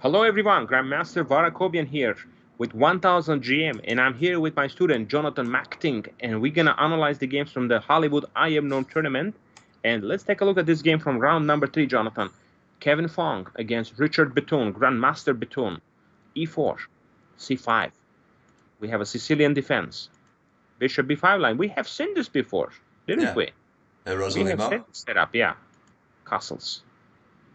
Hello everyone, Grandmaster VAR AKOBIAN here with 1000 GM, and I'm here with my student Jonathan Macting, and we're gonna analyze the games from the Hollywood IM Norm tournament. And let's take a look at this game from round number 3, Jonathan. Kevin Fong against Richard Bitoon, Grandmaster Bitoon. E4, C5. We have a Sicilian defense. Bishop B5 line. We have seen this before, didn't we? We have seen this setup, yeah. Castles.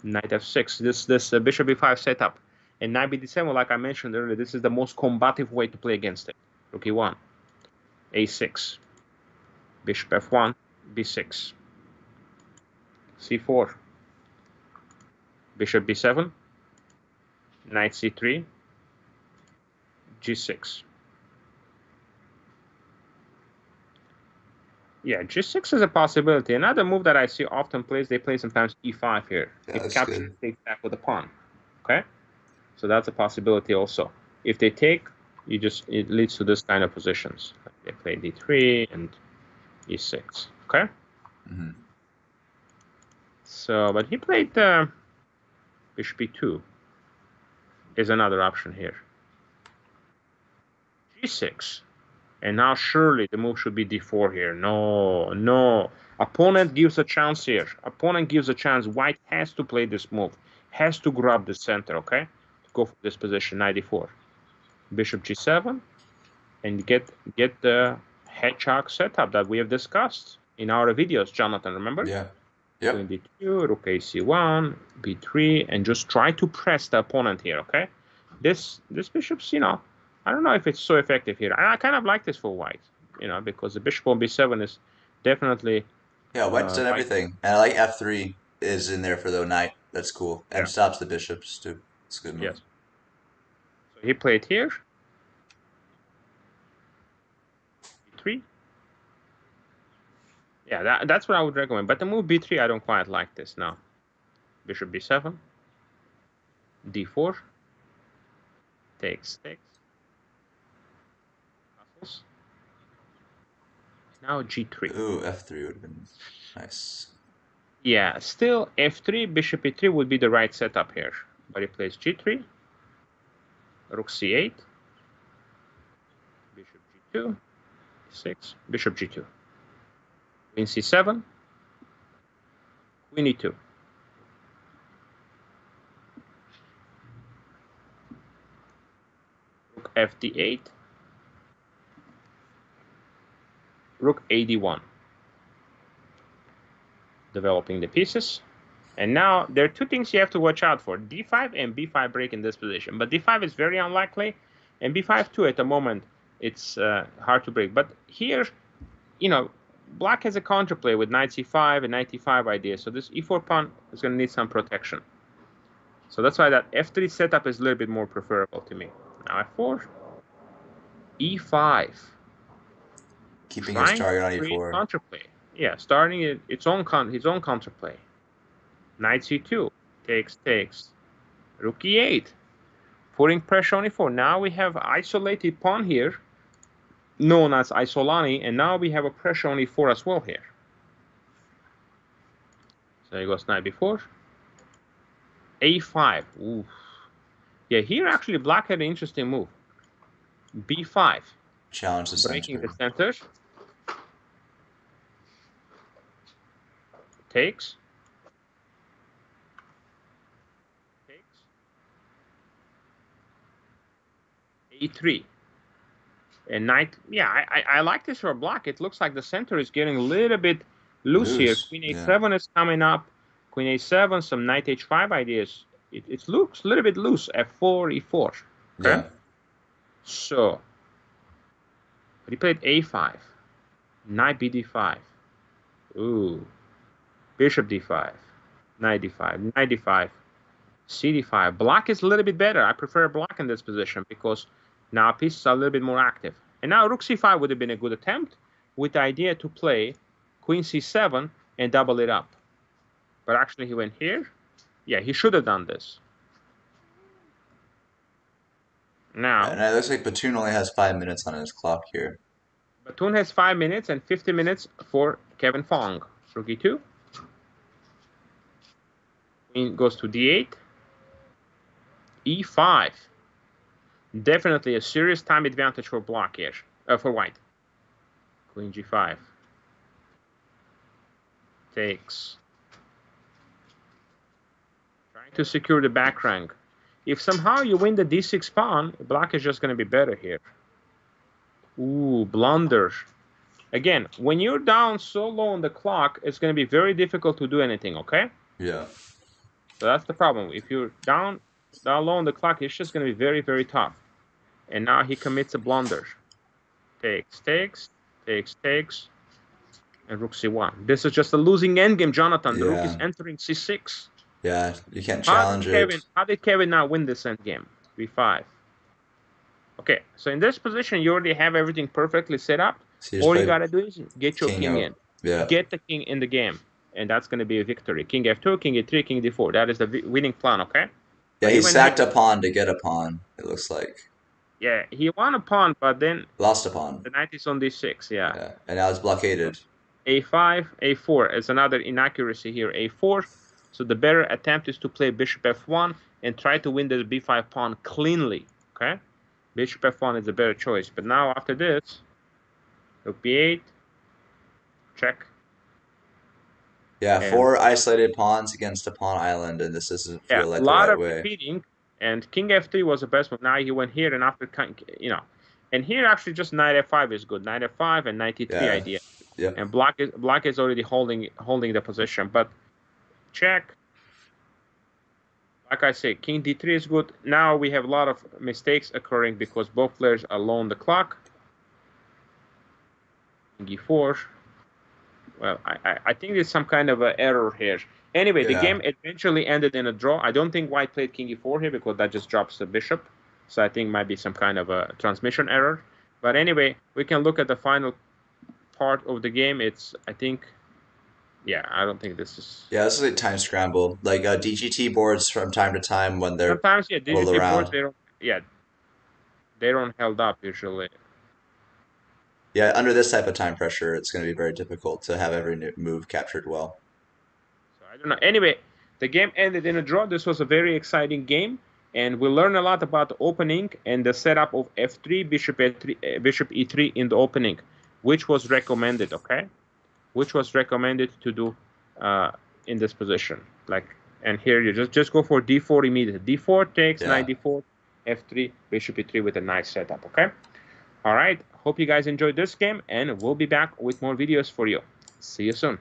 Knight F6. This Bishop B5 setup. And Knight B7, like I mentioned earlier, this is the most combative way to play against it. Rook E1, A6, Bishop F1, B6, C4, Bishop B7, Knight C3, G6. Yeah, G6 is a possibility. Another move that I see often plays, they play sometimes E5 here. Yeah, if capture takes back with a pawn. Okay? So that's a possibility also. If they take, it leads to this kind of positions. They play D3 and E6. Okay? Mm-hmm. So, but he played Bishop E2 is another option here. G6. And now surely the move should be D4 here. No. Opponent gives a chance here. Opponent gives a chance. White has to play this move. Has to grab the center, okay? Go for this position, Knight D4. Bishop G7. And get the hedgehog setup that we have discussed in our videos, Jonathan, remember? Yeah. Yep. Queen D2, Rook AC1, B3, and just try to press the opponent here, okay? This bishop's, I don't know if it's so effective here. I kind of like this for white, because the bishop on B7 is definitely... Yeah, white's done everything. And I like F3 is in there for the knight. That's cool. And stops the bishops, too. It's a good move. Yes. So he played here. B3. Yeah, that's what I would recommend. But the move B3, I don't quite like this now. Bishop B7. D4. Takes. Now G3. Ooh, F3 would have been nice. Yeah, still F3, Bishop E3 would be the right setup here. But he plays G3, Rook C8, Bishop G2, 6, Bishop G2, Queen C7, Queen E2. Rook FD8, Rook AD1. Developing the pieces. And now there are two things you have to watch out for. D5 and B5 break in this position. But D5 is very unlikely. And B5 too at the moment, it's hard to break. But here, black has a counterplay with Knight C5 and Knight E5 idea. So this E4 pawn is going to need some protection. So that's why that F3 setup is a little bit more preferable to me. Now F4, E5. Keeping his target on E4. Counterplay. Yeah, starting his own counterplay. Knight C2, takes. Rook E8, putting pressure on E4. Now we have isolated pawn here, known as Isolani, and now we have a pressure on E4 as well here. So he goes Knight B4, A5. Oof. Yeah, here actually black had an interesting move. B5. Challenge the center. Breaking the center. Takes. E3. And knight, yeah, I like this for black. It looks like the center is getting a little bit loose here. Queen A7 is coming up. Queen A7, some Knight H5 ideas. It looks a little bit loose. F4, E4. Okay? Yeah. So, he played A5. Knight BD5. Ooh. Bishop D5. Knight D5. Knight D5. CD5. Black is a little bit better. I prefer black in this position because now pieces are a little bit more active. And now Rook C5 would have been a good attempt with the idea to play Queen C7 and double it up. But actually he went here. Yeah, he should have done this. Now. And it looks like Bitoon only has 5 minutes on his clock here. Bitoon has 5 minutes and 50 minutes for Kevin Fong. Rook E2. Queen goes to D8. E5. Definitely a serious time advantage for black here, for white. Queen G5. Takes. Trying to secure the back rank. If somehow you win the D6 pawn, black is just going to be better here. Ooh, blunder. Again, when you're down so low on the clock, it's going to be very difficult to do anything, okay? Yeah. So that's the problem. If you're down low on the clock, it's just going to be very, very tough. And now he commits a blunder. Takes, takes, takes, takes, and rook c1. This is just a losing endgame, Jonathan. The rook is entering c6. Yeah, you can't challenge it. How did Kevin now win this endgame? b5. Okay, so in this position, you already have everything perfectly set up. So All you gotta do is get your king out. in. Yeah. Get the king in the game, and that's gonna be a victory. King f2, king e3, king d4. That is the winning plan, okay? Yeah, he sacked a pawn to get a pawn, it looks like. Yeah, he won a pawn, but then lost a pawn. The knight is on d6, yeah. And now it's blockaded. a5, a4 is another inaccuracy here, a4. So the better attempt is to play bishop f1 and try to win this b5 pawn cleanly, okay? Bishop f1 is a better choice. But now after this, rook b8, check. Yeah, and 4 isolated pawns against a pawn island, and this doesn't feel like the right way. Repeating, and king f3 was the best move. Now he went here, and after, you know, and here actually just knight f5 is good. Knight f5 and knight e3 idea. Yeah. And black is already holding the position, but check. Like I say, king d3 is good. Now we have a lot of mistakes occurring because both players are low on the clock. King e4. Well, I think there's some kind of an error here. Anyway, the game eventually ended in a draw. I don't think white played king e4 here because that just drops the bishop. So I think might be some kind of a transmission error. But anyway, we can look at the final part of the game. It's, I think, yeah, I don't think this is... Yeah, this is a time scramble. Like DGT boards from time to time when they're sometimes, yeah, DGT boards, they don't held up usually. Yeah, under this type of time pressure, it's going to be very difficult to have every move captured well. So I don't know. Anyway, the game ended in a draw. This was a very exciting game, and we learned a lot about the opening and the setup of f3, bishop a3, bishop e3 in the opening, which was recommended. Okay, which was recommended to do in this position. Like, and here you just go for d4 immediately. d4 takes, knight d4, f3, bishop e3 with a nice setup. Okay. All right. Hope you guys enjoyed this game, and we'll be back with more videos for you. See you soon.